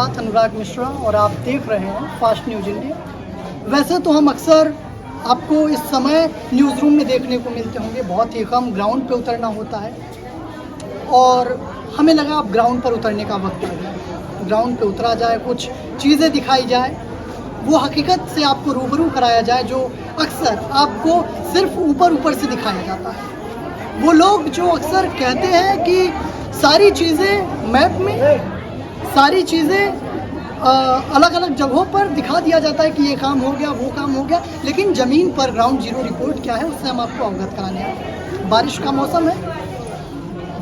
अनुराग मिश्रा और आप देख रहे हैं फास्ट न्यूज़ इंडिया। वैसे तो हम अक्सर आपको इस समय न्यूज़ रूम में देखने को मिलते होंगे, बहुत ही कम ग्राउंड पे उतरना होता है और हमें लगा अब ग्राउंड पर उतरने का वक्त आ गया। ग्राउंड पे उतरा जाए, कुछ चीज़ें दिखाई जाए, वो हकीकत से आपको रूबरू कराया जाए जो अक्सर आपको सिर्फ ऊपर ऊपर से दिखाया जाता है। वो लोग जो अक्सर कहते हैं कि सारी चीज़ें मैप में, सारी चीज़ें अलग अलग जगहों पर दिखा दिया जाता है कि ये काम हो गया, वो काम हो गया, लेकिन ज़मीन पर ग्राउंड जीरो रिपोर्ट क्या है उससे हम आपको अवगत कराने आए। बारिश का मौसम है,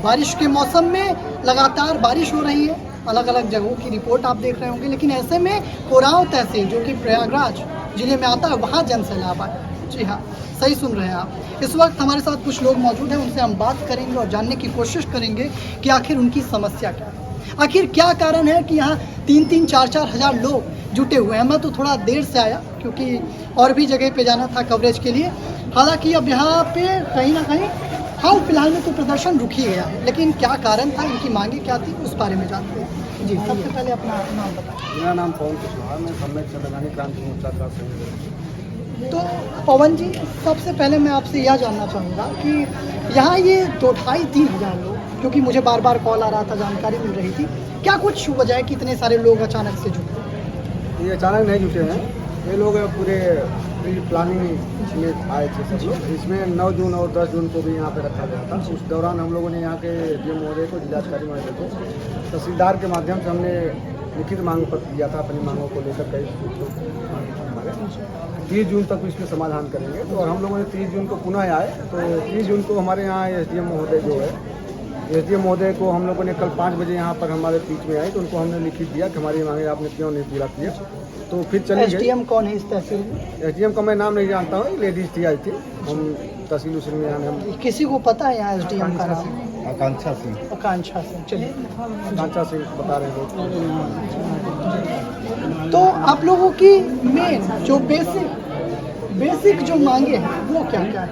बारिश के मौसम में लगातार बारिश हो रही है, अलग अलग जगहों की रिपोर्ट आप देख रहे होंगे, लेकिन ऐसे में कोराव तहसील जो कि प्रयागराज जिले में आता है वहाँ जन सैलाब आए। जी हाँ, सही सुन रहे हैं आप। इस वक्त हमारे साथ कुछ लोग मौजूद हैं, उनसे हम बात करेंगे और जानने की कोशिश करेंगे कि आखिर उनकी समस्या क्या है, आखिर क्या कारण है कि यहाँ 3-3, 4-4 हज़ार लोग जुटे हुए हैं। मैं तो थोड़ा देर से आया क्योंकि और भी जगह पे जाना था कवरेज के लिए। हालांकि अब यहाँ पे कहीं ना कहीं हाल फिलहाल में तो प्रदर्शन रुक ही गया है, लेकिन क्या कारण था, इनकी मांगे क्या थी, उस बारे में जानते हैं। जी, सबसे पहले अपना नाम बताएं। मेरा नाम पवन कुशवाहा, मैं सम्मेद चंद्रगानी क्रांति मोर्चा का संयोजक। तो पवन जी, सबसे पहले मैं आपसे यह जानना चाहूँगा कि यहाँ ये 2-2.5-3 हज़ार लोग, क्योंकि मुझे बार बार कॉल आ रहा था, जानकारी मिल रही थी, क्या कुछ वजह है कि इतने सारे लोग अचानक से जुटे? ये अचानक नहीं जुटे हैं, ये लोग पूरे प्लानिंग में आए थे सब लोग। इसमें 9 जून और 10 जून को भी यहाँ पे रखा गया था। उस दौरान हम लोगों ने यहाँ के डीएम महोदय को, जिलाधिकारी महोदय को, तहसीलदार के माध्यम से हमने लिखित मांग पत्र दिया था अपनी मांगों को लेकर। कई हमारे 30 जून तक इसमें समाधान करेंगे। तो और हम लोगों ने 30 जून को पुनः आए, तो 30 जून को हमारे यहाँ एसडीएम महोदय जो है, एसडीएम महोदय को हम लोगों ने कल 5 बजे यहाँ पर हमारे बीच में आए, तो उनको हमने लिखित दिया कि हमारी मांगे आपने क्यों नहीं पूरा किया। तो फिर चली गई। एसडीएम कौन है इस तहसील में? एसडीएम का मैं नाम नहीं जानता हूँ, लेडीज थी आई थी। हम तहसील उसी में हम किसी को पता है यहाँ एसडीएम का नाम? आकांक्षा सिंह। आकांक्षा सिंह, चलिए। आकांक्षा सिंह बता रहे हैं। तो आप लोगों की मेन जो बेसिक जो मांगे हैं वो क्या क्या है?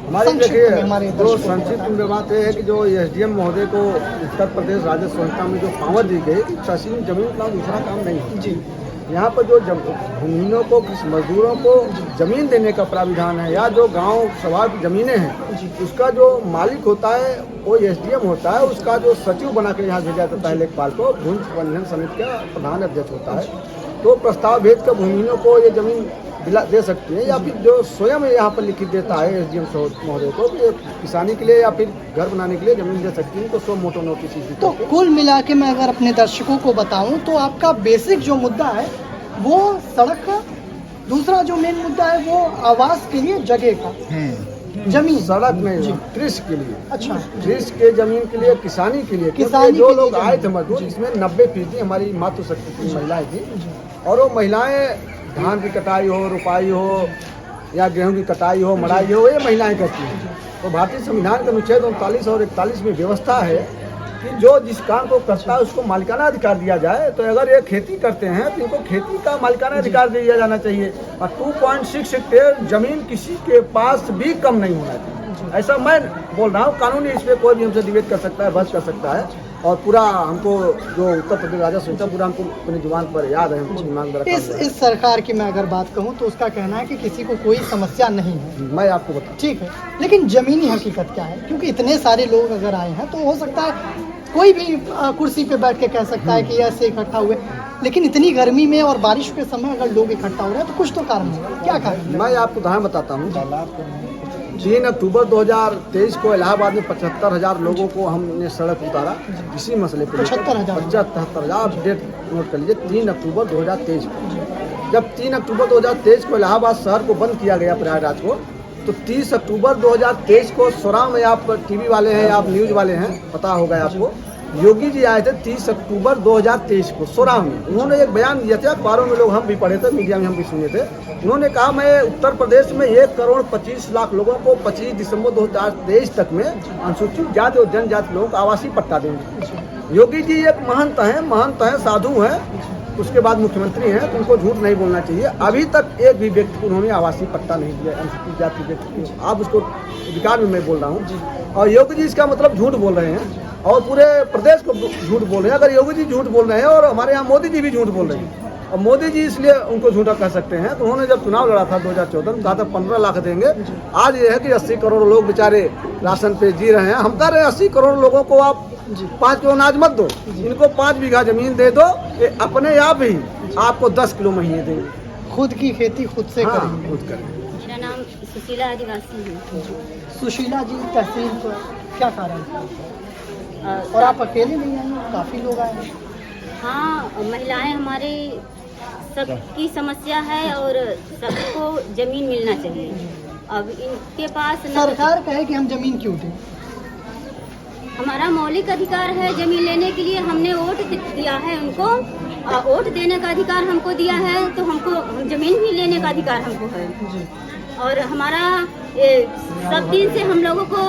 हमारी देखिए, हमारे जो संक्षिप्त में बात यह है कि जो एसडीएम महोदय को उत्तर प्रदेश राजस्व संस्था में जो पावर दी गई कि तहसील में जमीन का दूसरा काम नहीं है जी। यहाँ पर जो भूमिहीनों को, किस मजदूरों को जमीन देने का प्राविधान है, या जो गांव सभा की जमीनें हैं उसका जो मालिक होता है वो एसडीएम होता है। उसका जो सचिव बना के यहाँ भेजा जाता है लेखपाल को, भूमि प्रबंधन समिति का प्रधान अध्यक्ष होता है। तो प्रस्ताव भेज कर भूमिहीनों को ये जमीन दे सकती है, या फिर जो स्वयं यहाँ पर लिखित देता है एसडीएम महोदय को कि किसानी के लिए या फिर घर बनाने के लिए जमीन दे सकती है, तो सो मोटो नोटिस। तो कुल मिला के मैं अगर अपने दर्शकों को बताऊं तो आपका बेसिक जो मुद्दा है वो सड़क का, दूसरा जो मेन मुद्दा है वो आवास के लिए जगह का, जमीन, सड़क में कृषि के लिए। अच्छा, कृषि के जमीन के लिए, किसानी के लिए। किसानी जो के लोग लिए आए थे मजदूर, इसमें 90% हमारी मातृशक्ति की महिलाएं थी, और वो महिलाएं धान की कटाई हो, रुपाई हो, या गेहूं की कटाई हो, मड़ाई हो, ये महिलाएं करती हैं। तो भारतीय संविधान के अनुच्छेद 39 और 41 में व्यवस्था है कि जो जिस काम को करता है उसको मालिकाना अधिकार दिया जाए। तो अगर ये खेती करते हैं तो इनको खेती का मालिकाना अधिकार दिया जाना चाहिए, और 2.6 हेक्टेयर जमीन किसी के पास भी कम नहीं होना चाहिए। ऐसा मैं बोल रहा हूँ, कानूनी इस पर कोई भी हमसे डिबेट कर सकता है, बहस कर सकता है, और पूरा हमको जो उत्तर प्रदेश राजस्व संस्था पूरा हमको अपनी जुबान पर याद है। हमको इस सरकार की मैं अगर बात कहूँ तो उसका कहना है कि किसी को कोई समस्या नहीं है। मैं आपको बता, ठीक है, लेकिन जमीनी हकीकत क्या है? क्योंकि इतने सारे लोग अगर आए हैं तो हो सकता है कोई भी कुर्सी पे बैठ के कह सकता है कि ऐसे इकट्ठा हुए, लेकिन इतनी गर्मी में और बारिश के समय अगर लोग इकट्ठा हो रहे हैं तो कुछ तो कारण है। क्या कारण? मैं आपको उदाहरण बताता हूँ। 3 अक्टूबर 2023 को इलाहाबाद में 75,000 लोगों को हमने सड़क उतारा इसी मसले पर। 75,000 डेट नोट कर लीजिए। 3 अक्टूबर 2023 को, जब 3 अक्टूबर 2023 को इलाहाबाद शहर को बंद किया गया प्रयागराज को, तो 30 अक्टूबर 2023 को सोराव में, आप टीवी वाले हैं, आप न्यूज़ वाले हैं, पता होगा आपको, योगी जी आए थे 30 अक्टूबर 2023 को सोराव में। उन्होंने एक बयान दिया था, अखबारों में लोग हम भी पढ़े थे, मीडिया में हम भी सुने थे। उन्होंने कहा मैं उत्तर प्रदेश में 1,25,00,000 लोगों को 25 दिसंबर 2023 तक में अनुसूचित जाति और जनजाति लोगों को आवासीय पट्टा देंगे। योगी जी एक महंत हैं, साधु हैं, उसके बाद मुख्यमंत्री हैं, तो उनको झूठ नहीं बोलना चाहिए। अभी तक एक भी व्यक्ति को उन्होंने आवासीय पट्टा नहीं दिया अनुसूचित जाति व्यक्ति को। आप उसको अधिकार में मैं बोल रहा हूँ, और योगी जी इसका मतलब झूठ बोल रहे हैं। और पूरे प्रदेश को झूठ बोल रहे हैं। अगर योगी जी झूठ बोल रहे हैं और हमारे यहाँ मोदी जी भी झूठ बोल रहे हैं, और मोदी जी इसलिए उनको झूठा कह सकते हैं, तो उन्होंने जब चुनाव लड़ा था 2014 में कहा था 15 लाख देंगे। आज ये है कि 80 करोड़ लोग बेचारे राशन पे जी रहे हैं। हम कह रहे हैं 80 करोड़ लोगों को आप 5 किलो अनाज मत दो, इनको 5 बीघा जमीन दे दो, ये अपने आप ही आपको 10 किलो महीने देंगे। खुद की खेती खुद से हाँ, करेंगे। खुद करेंगे। मेरा नाम सुशीला आदिवासी है। सुशीला जी, तहसील पर क्या कारण है? और आप अकेले नहीं आए, काफ़ी लोग आए हैं। हाँ, महिलाएं हमारे सबकी समस्या है और सबको जमीन मिलना चाहिए। अब इनके पास सरकार कहे कि हम जमीन क्यों दें? हमारा मौलिक अधिकार है जमीन लेने के लिए। हमने वोट दिया है उनको, वोट देने का अधिकार हमको दिया है, तो हमको जमीन भी लेने का अधिकार हमको है। जी। और हमारा सब दिन से हम लोगों को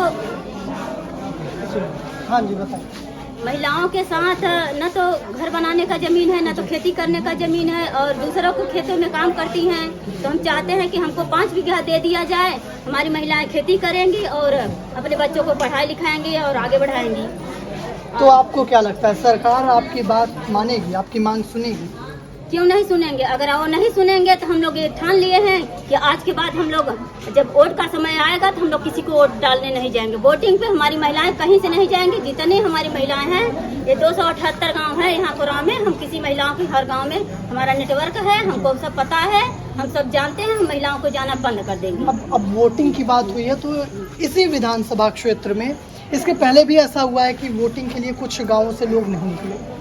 हाँ जी, बताइए। महिलाओं के साथ न तो घर बनाने का जमीन है, न तो खेती करने का जमीन है, और दूसरों को खेतों में काम करती हैं। तो हम चाहते हैं कि हमको 5 बीघा दे दिया जाए, हमारी महिलाएं खेती करेंगी और अपने बच्चों को पढ़ाई लिखाएंगी और आगे बढ़ाएंगी। तो आपको क्या लगता है सरकार आपकी बात मानेगी, आपकी मांग सुनेगी? क्यों नहीं सुनेंगे? अगर वो नहीं सुनेंगे तो हम लोग ये ठान लिए हैं कि आज के बाद हम लोग जब वोट का समय आएगा तो हम लोग किसी को वोट डालने नहीं जाएंगे। वोटिंग पे हमारी महिलाएं कहीं से नहीं जाएंगी। जितने हमारी महिलाएं हैं, ये 278 गांव है यहाँ पुराव में, हम किसी महिलाओं के हर गांव में हमारा नेटवर्क है, हमको सब पता है, हम सब जानते हैं। हम महिलाओं को जाना बंद कर देंगे। अब वोटिंग की बात हुई है तो इसी विधानसभा क्षेत्र में इसके पहले भी ऐसा हुआ है कि वोटिंग के लिए कुछ गाँवों से लोग नहीं निकले,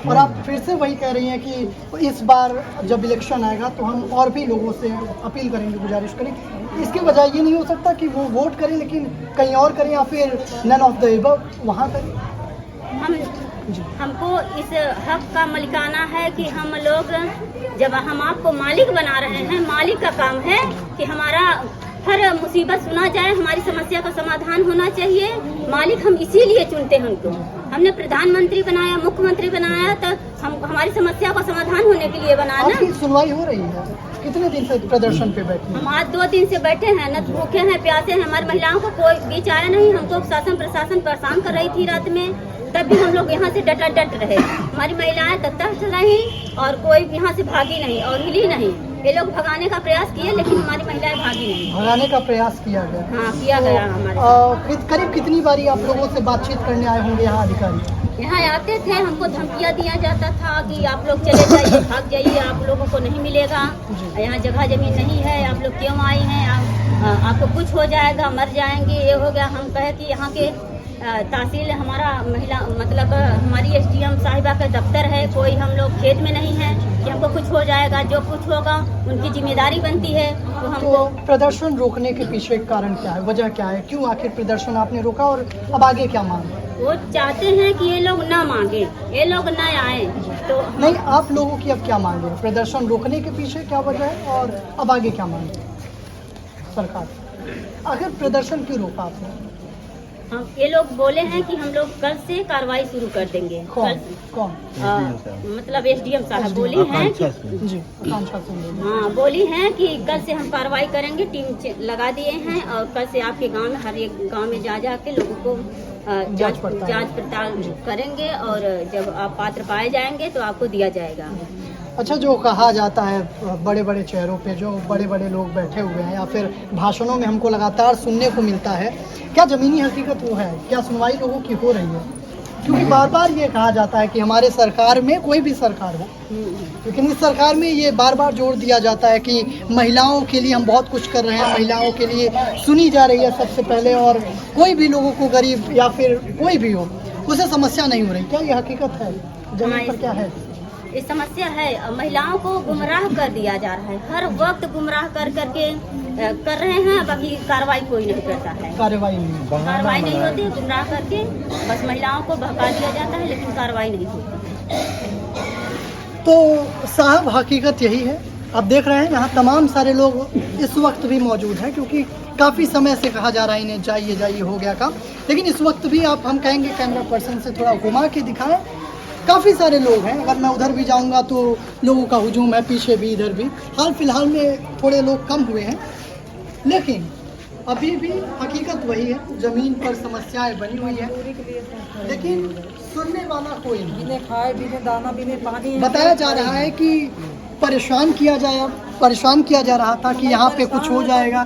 और आप फिर से वही कह रही हैं कि इस बार जब इलेक्शन आएगा तो हम और भी लोगों से अपील करेंगे, गुजारिश करेंगे। इसके बजाय ये नहीं हो सकता कि वो वोट करें लेकिन कहीं और करें, या फिर नन ऑफ द एबव वहाँ करें? हमको इस हक का मलिकाना है कि हम लोग जब हम आपको मालिक बना रहे हैं, मालिक का काम है कि हमारा हर मुसीबत सुना जाए, हमारी समस्या का समाधान होना चाहिए। मालिक हम इसीलिए चुनते हैं उनको। हमने प्रधानमंत्री बनाया, मुख्यमंत्री बनाया, तो हम हमारी समस्या का समाधान होने के लिए बनाया ना। आपकी सुनवाई हो रही है? कितने दिन से प्रदर्शन पे बैठे? हम आज 2 दिन से बैठे हैं, न भूखे हैं, प्यासे हैं। हमारी महिलाओं को कोई बीच आया नहीं। हमको शासन प्रशासन परेशान कर रही थी रात में, तब भी हम लोग यहाँ से डट रहे। हमारी महिलाएं तटस्थ रही और कोई यहाँ से भागी नहीं और हिली नहीं। ये लोग भगाने का प्रयास किए लेकिन हमारी महिलाएं भागी नहीं। भगाने का प्रयास किया गया? हाँ, किया गया हमारे। करीब कितनी बारी आप लोगों से बातचीत करने आए होंगे यहाँ अधिकारी? यहाँ आते थे, हमको धमकियाँ दिया जाता था कि आप लोग चले जाइए, भाग जाइए, आप लोगों को नहीं मिलेगा, यहाँ जगह जमीन नहीं है, आप लोग क्यों आई हैं, आपको कुछ हो जाएगा, मर जाएंगे, ये हो गया। हम कहे कि यहाँ के तहसील हमारा महिला मतलब हमारी SDM साहिबा का दफ्तर है, कोई हम लोग खेत में नहीं है कि हमको कुछ हो जाएगा। जो कुछ होगा उनकी जिम्मेदारी बनती है। तो हमको प्रदर्शन रोकने के पीछे कारण क्या है, वजह क्या है, क्यों आखिर प्रदर्शन आपने रोका, और अब आगे क्या मांग? वो चाहते हैं कि ये लोग ना मांगे, ये लोग ना आए। तो नहीं, आप लोगों की अब क्या मांग है? प्रदर्शन रोकने के पीछे क्या वजह है और अब आगे क्या मांग है सरकार? आखिर प्रदर्शन क्यों रोका आपने? हम ये लोग बोले हैं कि हम लोग कल से कार्रवाई शुरू कर देंगे। कौन? मतलब SDM साहब बोली हैं कि जी, आकांक्षा सिंह। हाँ, बोली हैं कि कल से हम कार्रवाई करेंगे, टीम लगा दिए हैं, और कल से आपके गांव में हर एक गांव में जा के लोगों को जांच पड़ताल करेंगे, और जब आप पात्र पाए जाएंगे तो आपको दिया जाएगा। अच्छा, जो कहा जाता है बड़े बड़े चेहरों पे जो बड़े बड़े लोग बैठे हुए हैं या फिर भाषणों में हमको लगातार सुनने को मिलता है, क्या ज़मीनी हकीकत वो है? क्या सुनवाई लोगों की हो रही है? क्योंकि बार बार ये कहा जाता है कि हमारे सरकार में, कोई भी सरकार हो, लेकिन इस सरकार में ये बार बार जोर दिया जाता है कि महिलाओं के लिए हम बहुत कुछ कर रहे हैं, महिलाओं के लिए सुनी जा रही है सबसे पहले, और कोई भी लोगों को, गरीब या फिर कोई भी हो, उसे समस्या नहीं हो रही। क्या ये हकीकत है? जमीन पर क्या है? ये समस्या है, महिलाओं को गुमराह कर दिया जा रहा है, हर वक्त गुमराह करके कर रहे हैं। बाकी कार्रवाई कोई नहीं करता है, कार्रवाई नहीं होती, गुमराह करके बस महिलाओं को बहका दिया जाता है, लेकिन कार्रवाई नहीं होती। तो साहब, हकीकत यही है। आप देख रहे हैं यहाँ तमाम सारे लोग इस वक्त भी मौजूद हैं, क्योंकि काफ़ी समय से कहा जा रहा है इन्हें जाइए जाइए, हो गया काम, लेकिन इस वक्त भी आप, हम कहेंगे कैमरा पर्सन से थोड़ा घुमा के दिखाएं, काफ़ी सारे लोग हैं। अगर मैं उधर भी जाऊंगा तो लोगों का हुजूम है, पीछे भी, इधर भी। हाल फिलहाल में थोड़े लोग कम हुए हैं, लेकिन अभी भी हकीकत वही है, जमीन पर समस्याएं बनी हुई है, लेकिन सुनने वाला कोई नहीं। बिने खाए बिने दाना बिने पानी बताया जा रहा है कि परेशान किया जा रहा था कि यहाँ पे कुछ हो जाएगा,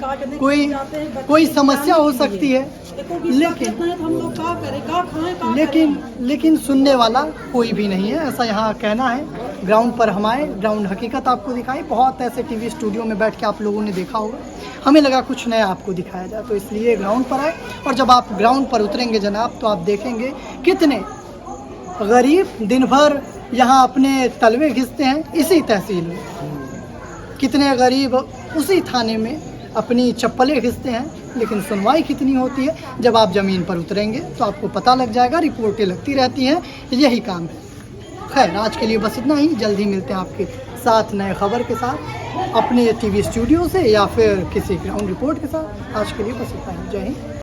कोई समस्या हो सकती है, लेकिन सुनने वाला कोई भी नहीं है, ऐसा यहाँ कहना है। ग्राउंड पर हम आए, ग्राउंड हकीकत आपको दिखाई। बहुत ऐसे टीवी स्टूडियो में बैठ के आप लोगों ने देखा होगा, हमें लगा कुछ नया आपको दिखाया जाए, तो इसलिए ग्राउंड पर आए। और जब आप ग्राउंड पर उतरेंगे जनाब, तो आप देखेंगे कितने गरीब दिन भर यहाँ अपने तलवे घिसते हैं इसी तहसील में, कितने गरीब उसी थाने में अपनी चप्पलें घिसते हैं, लेकिन सुनवाई कितनी होती है। जब आप ज़मीन पर उतरेंगे तो आपको पता लग जाएगा, रिपोर्टें लगती रहती हैं, यही काम है। खैर, आज के लिए बस इतना ही। जल्दी मिलते हैं आपके साथ नए खबर के साथ, अपने टीवी स्टूडियो से या फिर किसी ग्राउंड रिपोर्ट के साथ। आज के लिए बस इतना ही। जय हिंद।